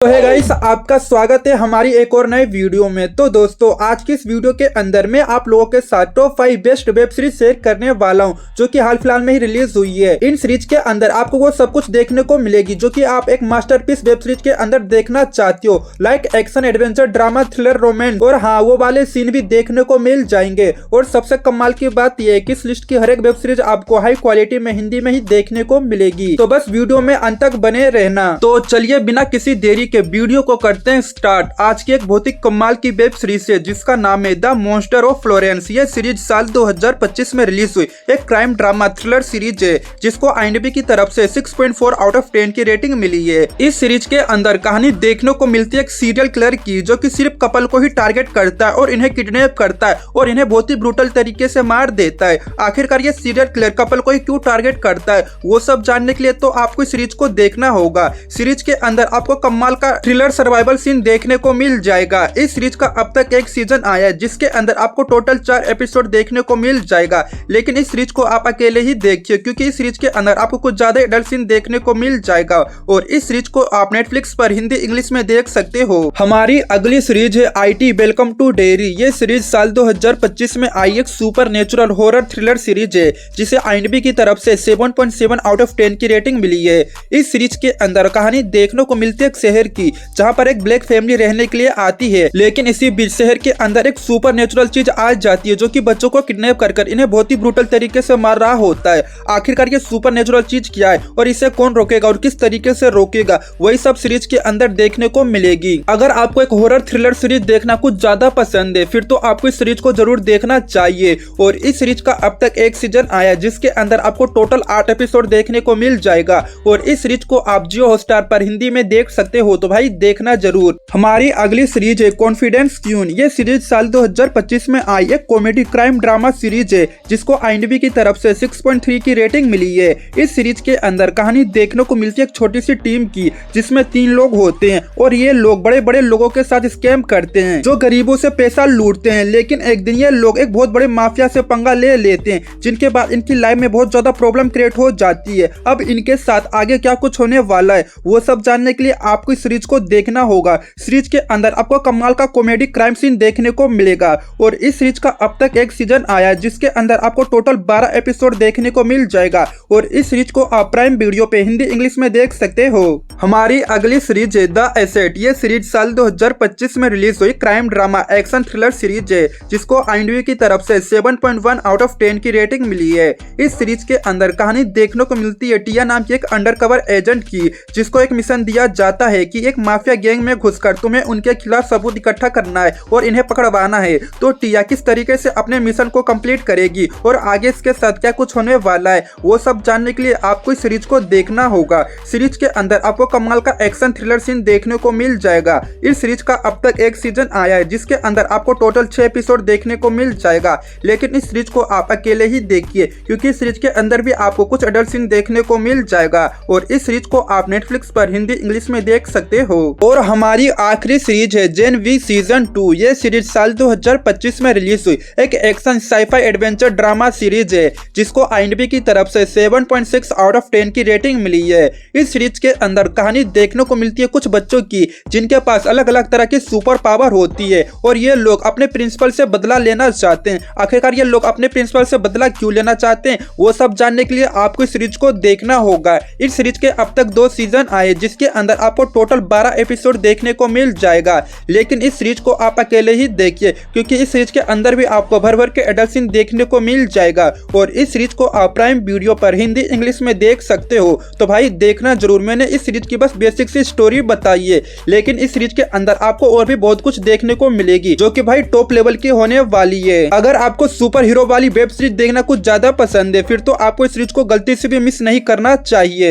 तो है गाइस, आपका स्वागत है हमारी एक और नए वीडियो में। तो दोस्तों, आज की इस वीडियो के अंदर मैं आप लोगों के साथ top 5 best web series share करने वाला हूं, जो कि हाल फिलहाल में ही रिलीज हुई है। इन सीरीज के अंदर आपको वो सब कुछ देखने को मिलेगी जो कि आप एक मास्टरपीस वेब सीरीज के अंदर देखना चाहते हो, like action, adventure, drama, thriller, romance और हाँ, वो वाले सीन भी देखने को मिल जाएंगे। और सबसे कमाल की बात यह है कि इस लिस्ट की हर एक वेब सीरीज आपको हाई क्वालिटी में हिंदी में ही देखने को मिलेगी। तो बस वीडियो में अंत तक बने रहना। तो चलिए बिना किसी देरी के वीडियो को करते हैं स्टार्ट। आज की एक बहुत ही कमाल की वेब सीरीज है जिसका नाम है द मॉन्स्टर ऑफ फ्लोरेंस। ये सीरीज साल 2025 में रिलीज हुई एक क्राइम ड्रामा थ्रिलर सीरीज है जिसको IMDb की तरफ से 6.4 आउट ऑफ 10 की रेटिंग मिली है। इस सीरीज के अंदर कहानी देखने को मिलती है एक सीरियल किलर की, जो कि सिर्फ कपल को ही टारगेट करता है और इन्हें किडनैप करता है और इन्हें बहुत ही ब्रूटल तरीके से मार देता है। आखिरकार ये सीरियल किलर कपल को ही क्यों टारगेट करता है, वो सब जानने के लिए तो आपको इस सीरीज को देखना होगा। सीरीज के अंदर आपको कमाल का थ्रिलर सर्वाइवल सीन देखने को मिल जाएगा। इस सीरीज का अब तक एक सीजन आया है जिसके अंदर आपको टोटल 4 एपिसोड देखने को मिल जाएगा, लेकिन इस सीरीज को आप अकेले ही देखिए क्योंकि इस सीरीज के अंदर आपको कुछ ज्यादा एडल्ट सीन देखने को मिल जाएगा। और इस सीरीज को आप नेटफ्लिक्स पर हिंदी इंग्लिश में देख सकते हो। हमारी अगली सीरीज है IT वेलकम टू डेयरी। ये सीरीज साल 2025 में आई एक super natural horror thriller series है जिसे IMDb की तरफ से 7.7 आउट ऑफ 10 की रेटिंग मिली है। इस सीरीज के अंदर कहानी देखने को मिलती है एक शहर की, जहाँ पर एक ब्लैक फैमिली रहने के लिए आती है, लेकिन इसी बीच शहर के अंदर एक सुपर नेचुरल चीज आ जाती है जो कि बच्चों को किडनैप कर इन्हें बहुत ही ब्रूटल तरीके से मार रहा होता है। आखिरकार ये सुपर नेचुरल चीज क्या है और इसे कौन रोकेगा और किस तरीके से रोकेगा, वही सब सीरीज के अंदर देखने को मिलेगी। अगर आपको एक हॉरर थ्रिलर सीरीज देखना कुछ ज्यादा पसंद है फिर तो आपको इस सीरीज को जरूर देखना चाहिए। और इस सीरीज का अब तक एक सीजन आया जिसके अंदर आपको टोटल 8 एपिसोड देखने को मिल जाएगा। और इस सीरीज को आप जियो हॉटस्टार पर हिंदी में देख सकते हो, तो भाई देखना जरूर। हमारी अगली सीरीज है कॉन्फिडेंस क्यून। ये सीरीज साल 2025 में आई एक कॉमेडी क्राइम ड्रामा सीरीज है जिसको IMDb की तरफ से 6.3 की रेटिंग मिली है। इस सीरीज के अंदर कहानी देखने को मिलती है एक छोटी सी टीम की जिसमें 3 लोग होते हैं और ये लोग बड़े बड़े लोगों के साथ स्कैम करते हैं जो गरीबों से पैसा लूटते हैं। लेकिन एक दिन ये लोग एक बहुत बड़े माफिया से पंगा ले लेते हैं, जिनके बाद इनकी लाइफ में बहुत ज्यादा प्रॉब्लम क्रिएट हो जाती है। अब इनके साथ आगे क्या कुछ होने वाला है वो सब जानने के लिए आपको इस सीरीज को देखना होगा। सीरीज के अंदर आपको कमाल का कॉमेडी क्राइम सीन देखने को मिलेगा। और इस सीरीज का अब तक एक सीजन आया जिसके अंदर आपको टोटल 12 एपिसोड देखने को मिल जाएगा। और इस सीरीज को आप प्राइम वीडियो पे हिंदी इंग्लिश में देख सकते हो। हमारी अगली सीरीज है द एसेट। ये सीरीज साल 2025 में रिलीज हुई crime drama action thriller series है जिसको IMDb की तरफ से 7.1 आउट ऑफ 10 की रेटिंग मिली है। इस सीरीज के अंदर कहानी देखने को मिलती है टिया नाम की एक अंडरकवर एजेंट की, जिसको एक मिशन दिया जाता है कि एक माफिया गैंग में घुसकर तुम्हें उनके खिलाफ सबूत इकट्ठा करना है और इन्हें पकड़वाना है। तो टिया किस तरीके से अपने मिशन को कंप्लीट करेगी और आगे इसके साथ क्या कुछ होने वाला है वो सब जानने के लिए आपको इस सीरीज को देखना होगा। सीरीज के अंदर आपको कमाल का एक्शन थ्रिलर सीन देखने को मिल जाएगा। इस सीरीज का अब तक एक सीजन आया है जिसके अंदर आपको टोटल 6 एपिसोड देखने को मिल जाएगा, लेकिन इस सीरीज को आप अकेले ही देखिए क्योंकि इस सीरीज के अंदर भी आपको कुछ एडल्ट सीन देखने को मिल जाएगा। और इस सीरीज को आप नेटफ्लिक्स पर हिंदी इंग्लिश में देख सकते हो। और हमारी आखिरी सीरीज है जेन वी सीजन 2। ये सीरीज साल 2025 में रिलीज हुई एक action sci-fi adventure drama series है जिसको IMDb की तरफ से 7.6 आउट ऑफ 10 की रेटिंग मिली है। इस सीरीज के अंदर कहानी देखने को मिलती है कुछ बच्चों की जिनके पास अलग अलग तरह की सुपर पावर होती है और ये लोग अपने प्रिंसिपल से बदला लेना चाहते हैं। आखिरकार ये लोग अपने प्रिंसिपल से बदला क्यों लेना चाहते हैं वो सब जानने के लिए आपको इस सीरीज को देखना होगा। इस सीरीज के अब तक 2 सीजन आए जिसके अंदर आपको टोटल 12 एपिसोड देखने को मिल जाएगा, लेकिन इस सीरीज को आप अकेले ही देखिए क्योंकि इस सीरीज के अंदर भी आपको भर भर के एडल्ट सीन देखने को मिल जाएगा। और इस सीरीज को आप प्राइम वीडियो पर हिंदी इंग्लिश में देख सकते हो, तो भाई देखना जरूर। मैंने इस सीरीज की बस बेसिक सी स्टोरी बताई है, लेकिन इस सीरीज के अंदर आपको और भी बहुत कुछ देखने को मिलेगी जो कि भाई टॉप लेवल की होने वाली है। अगर आपको सुपर हीरो वाली वेब सीरीज देखना कुछ ज्यादा पसंद है फिर तो आपको इस सीरीज को गलती से भी मिस नहीं करना चाहिए।